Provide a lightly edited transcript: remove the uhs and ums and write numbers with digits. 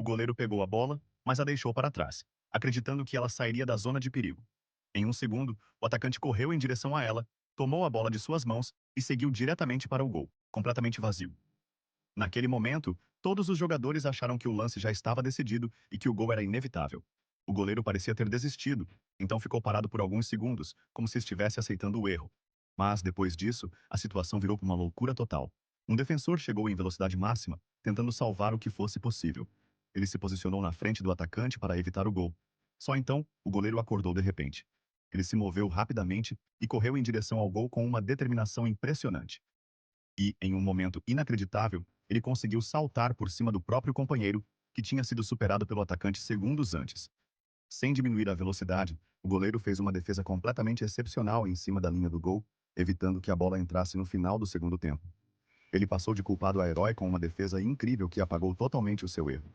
goleiro pegou a bola, mas a deixou para trás, acreditando que ela sairia da zona de perigo. Em um segundo, o atacante correu em direção a ela, tomou a bola de suas mãos e seguiu diretamente para o gol, completamente vazio. Naquele momento, todos os jogadores acharam que o lance já estava decidido e que o gol era inevitável. O goleiro parecia ter desistido, então ficou parado por alguns segundos, como se estivesse aceitando o erro. Mas, depois disso, a situação virou uma loucura total. Um defensor chegou em velocidade máxima, tentando salvar o que fosse possível. Ele se posicionou na frente do atacante para evitar o gol. Só então, o goleiro acordou de repente. Ele se moveu rapidamente e correu em direção ao gol com uma determinação impressionante. E, em um momento inacreditável, ele conseguiu saltar por cima do próprio companheiro, que tinha sido superado pelo atacante segundos antes. Sem diminuir a velocidade, o goleiro fez uma defesa completamente excepcional em cima da linha do gol, evitando que a bola entrasse no final do segundo tempo. Ele passou de culpado a herói com uma defesa incrível que apagou totalmente o seu erro.